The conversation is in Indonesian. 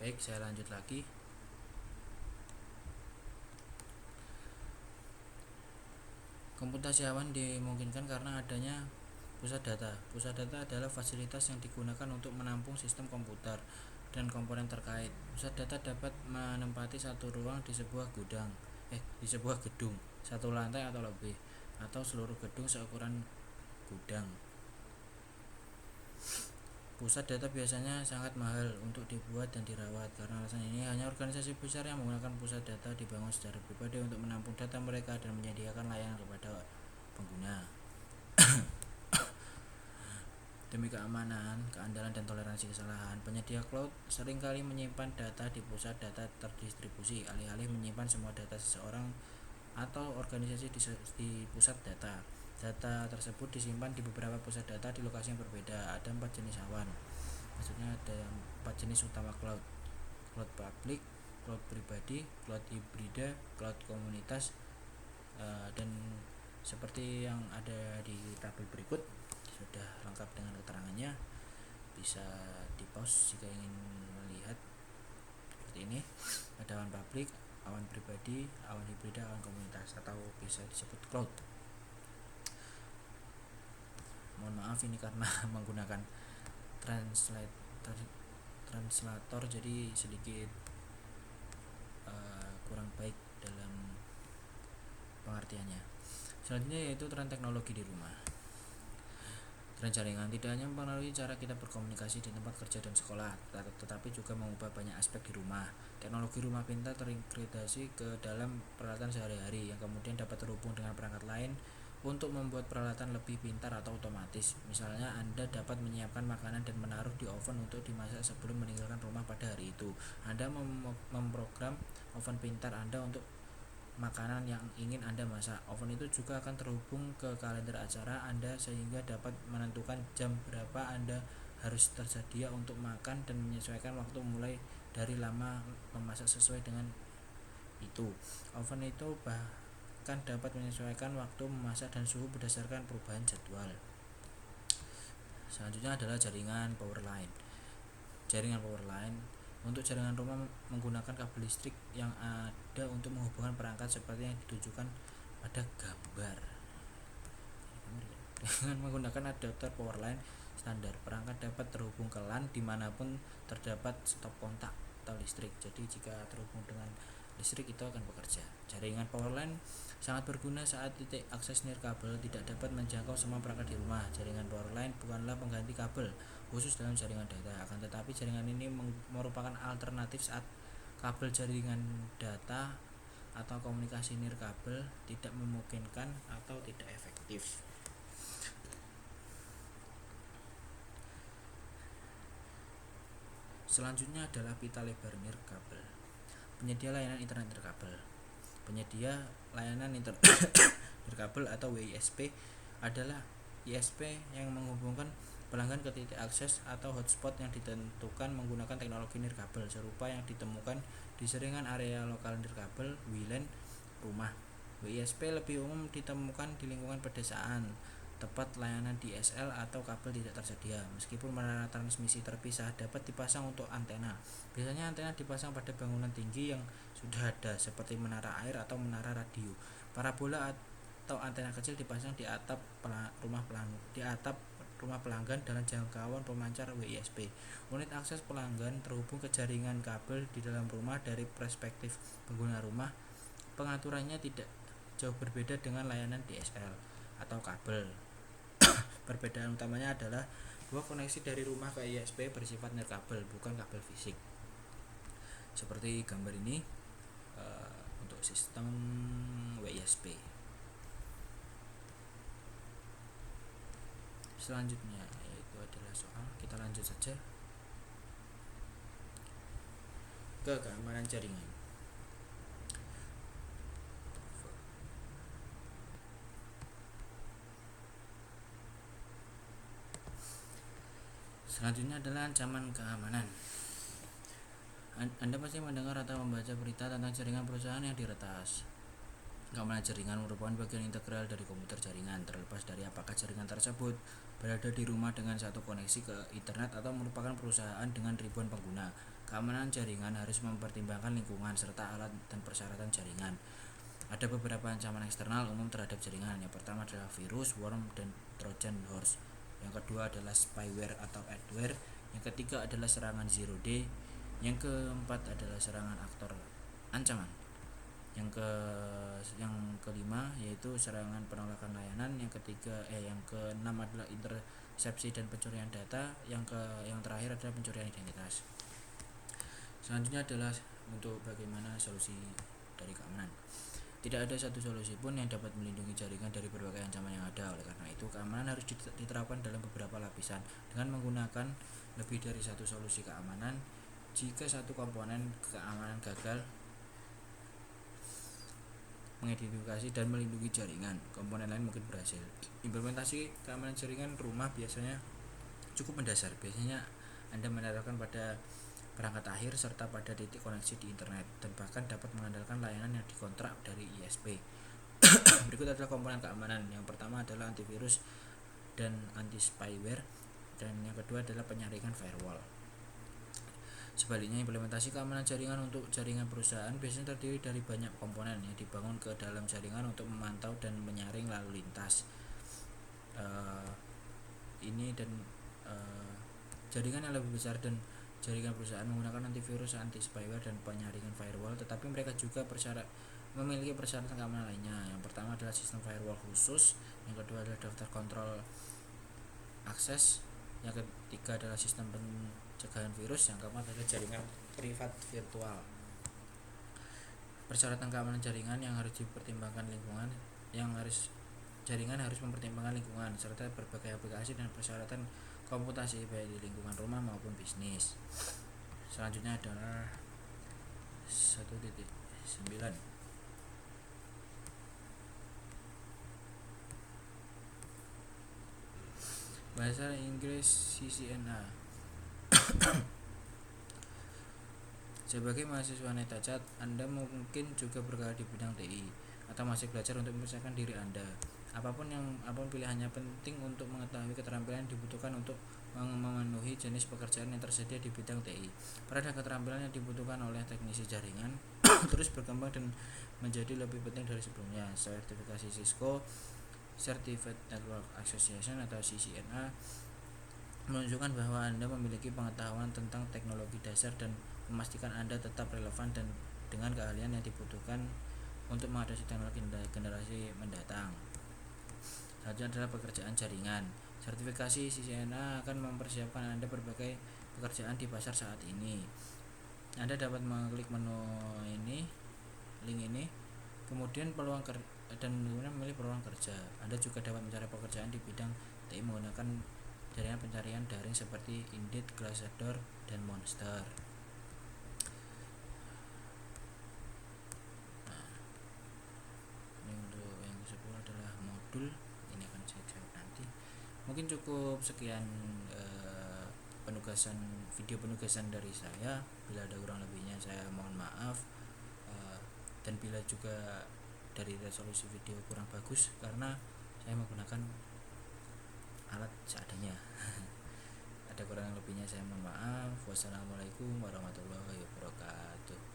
Baik, saya lanjut lagi. Komputasi awan dimungkinkan karena adanya pusat data. Pusat data adalah fasilitas yang digunakan untuk menampung sistem komputer dan komponen terkait. Pusat data dapat menempati satu ruang di sebuah gedung, satu lantai atau lebih, atau seluruh gedung seukuran gudang. Pusat data biasanya sangat mahal untuk dibuat dan dirawat. Karena alasan ini, hanya organisasi besar yang menggunakan pusat data dibangun secara pribadi untuk menampung data mereka dan menyediakan layanan kepada pengguna. Demi keamanan, keandalan, dan toleransi kesalahan, penyedia cloud seringkali menyimpan data di pusat data terdistribusi, alih-alih menyimpan semua data seseorang atau organisasi di pusat data. Data tersebut disimpan di beberapa pusat data di lokasi yang berbeda. Ada 4 jenis awan. Maksudnya ada 4 jenis utama cloud: cloud publik, cloud pribadi, cloud hibrida, cloud komunitas, dan seperti yang ada di tabel berikut sudah lengkap dengan keterangannya. Bisa di pause jika ingin melihat. Seperti ini, ada awan publik, awan pribadi, awan hibrida, awan komunitas, atau bisa disebut cloud. Mohon maaf ini karena menggunakan translator jadi sedikit kurang baik dalam pengertiannya. Selanjutnya yaitu tren teknologi di rumah. Tren jaringan tidak hanya mempengaruhi cara kita berkomunikasi di tempat kerja dan sekolah, tetapi juga mengubah banyak aspek di rumah. Teknologi rumah pintar terintegrasi ke dalam peralatan sehari-hari yang kemudian dapat terhubung dengan perangkat lain untuk membuat peralatan lebih pintar atau otomatis. Misalnya, Anda dapat menyiapkan makanan dan menaruh di oven untuk dimasak sebelum meninggalkan rumah pada hari itu. Anda memprogram oven pintar Anda untuk makanan yang ingin Anda masak. Oven itu juga akan terhubung ke kalender acara Anda sehingga dapat menentukan jam berapa Anda harus tersedia untuk makan dan menyesuaikan waktu mulai dari lama memasak sesuai dengan itu. Oven itu bahkan dapat menyesuaikan waktu memasak dan suhu berdasarkan perubahan jadwal. Selanjutnya adalah jaringan power line. Jaringan power line untuk jaringan rumah menggunakan kabel listrik yang ada untuk menghubungkan perangkat seperti yang ditunjukkan pada gambar. Dengan menggunakan adapter power line standar, perangkat dapat terhubung ke LAN dimanapun terdapat stop kontak atau listrik. Jadi jika terhubung dengan listrik itu akan bekerja. Jaringan power line sangat berguna saat titik akses nirkabel tidak dapat menjangkau semua perangkat di rumah. Jaringan power line bukanlah pengganti kabel khusus dalam jaringan data, akan tetapi jaringan ini merupakan alternatif saat kabel jaringan data atau komunikasi nirkabel tidak memungkinkan atau tidak efektif. Selanjutnya adalah pita lebar nirkabel. Penyedia layanan internet nirkabel. Penyedia layanan internet nirkabel atau WISP adalah ISP yang menghubungkan pelanggan ke titik akses atau hotspot yang ditentukan menggunakan teknologi nirkabel serupa yang ditemukan di jaringan area lokal nirkabel WLAN rumah. WISP lebih umum ditemukan di lingkungan pedesaan, tempat layanan DSL atau kabel tidak tersedia. Meskipun menara transmisi terpisah dapat dipasang untuk antena. Biasanya antena dipasang pada bangunan tinggi yang sudah ada seperti menara air atau menara radio. Parabola atau antena kecil dipasang di atap rumah pelanggan dalam jangkauan pemancar WISP. Unit akses pelanggan terhubung ke jaringan kabel di dalam rumah. Dari perspektif pengguna rumah, pengaturannya tidak jauh berbeda dengan layanan DSL atau kabel. Perbedaan utamanya adalah bahwa koneksi dari rumah ke ISP bersifat nirkabel, bukan kabel fisik. Seperti gambar ini untuk sistem WISP. Selanjutnya yaitu adalah soal, kita lanjut saja ke keamanan jaringan. Selanjutnya adalah ancaman keamanan. Anda pasti mendengar atau membaca berita tentang jaringan perusahaan yang diretas. Keamanan jaringan merupakan bagian integral dari komputer jaringan, terlepas dari apakah jaringan tersebut berada di rumah dengan satu koneksi ke internet atau merupakan perusahaan dengan ribuan pengguna. Keamanan jaringan harus mempertimbangkan lingkungan serta alat dan persyaratan jaringan. Ada beberapa ancaman eksternal umum terhadap jaringan. Yang pertama adalah virus, worm, dan trojan horse. Yang kedua adalah spyware atau adware. Yang ketiga adalah serangan zero day. Yang keempat adalah serangan aktor ancaman. Yang kelima yaitu serangan penolakan layanan. Yang keenam adalah intersepsi dan pencurian data. Yang terakhir adalah pencurian identitas. Selanjutnya adalah untuk bagaimana solusi dari keamanan. Tidak ada satu solusi pun yang dapat melindungi jaringan dari berbagai ancaman yang ada. Oleh karena itu, keamanan harus diterapkan dalam beberapa lapisan dengan menggunakan lebih dari satu solusi keamanan. Jika satu komponen keamanan gagal mengidentifikasi dan melindungi jaringan, komponen lain mungkin berhasil. Implementasi keamanan jaringan rumah biasanya cukup mendasar. Biasanya Anda menerapkan pada perangkat akhir serta pada titik koneksi di internet, dan bahkan dapat mengandalkan layanan yang dikontrak dari ISP. Berikut adalah komponen keamanan. Yang pertama adalah antivirus dan anti-spyware, dan yang kedua adalah penyaringan firewall. Sebaliknya, implementasi keamanan jaringan untuk jaringan perusahaan biasanya terdiri dari banyak komponen yang dibangun ke dalam jaringan untuk memantau dan menyaring lalu lintas. Jaringan yang lebih besar dan jaringan perusahaan menggunakan antivirus, anti-spyware, dan penyaringan firewall, tetapi mereka juga memiliki persyaratan keamanan lainnya. Yang pertama adalah sistem firewall khusus, yang kedua adalah daftar kontrol akses, yang ketiga adalah sistem pencegahan virus, yang keempat adalah jaringan privat virtual. Persyaratan keamanan jaringan yang harus dipertimbangkan jaringan harus mempertimbangkan lingkungan serta berbagai aplikasi dan persyaratan komputasi baik di lingkungan rumah maupun bisnis. Selanjutnya adalah 1.9. Bahasa Inggris CCNA. Sebagai mahasiswa Netacat, Anda mungkin juga bergerak di bidang TI atau masih belajar untuk mempersiapkan diri Anda. Apapun pilihannya, penting untuk mengetahui keterampilan yang dibutuhkan untuk memenuhi jenis pekerjaan yang tersedia di bidang TI. Peran dan keterampilan yang dibutuhkan oleh teknisi jaringan terus berkembang dan menjadi lebih penting dari sebelumnya. Sertifikasi Cisco Certified Network Association atau CCNA menunjukkan bahwa Anda memiliki pengetahuan tentang teknologi dasar dan memastikan Anda tetap relevan dan dengan keahlian yang dibutuhkan untuk menghadapi teknologi generasi mendatang. Selanjutnya adalah pekerjaan jaringan. Sertifikasi CCNA akan mempersiapkan Anda berbagai pekerjaan di pasar saat ini. Anda dapat mengklik link ini, kemudian memilih peluang kerja. Anda juga dapat mencari pekerjaan di bidang TI menggunakan jaringan pencarian daring seperti Indeed, Glassdoor, dan Monster. Ini untuk yang ke-10 adalah modul. Ini akan saya jawab nanti. Mungkin cukup sekian video penugasan dari saya. Bila ada kurang lebihnya saya mohon maaf, dan bila juga dari resolusi video kurang bagus karena saya menggunakan alat seadanya. Ada kurang lebihnya saya mohon maaf. Wassalamualaikum warahmatullahi wabarakatuh.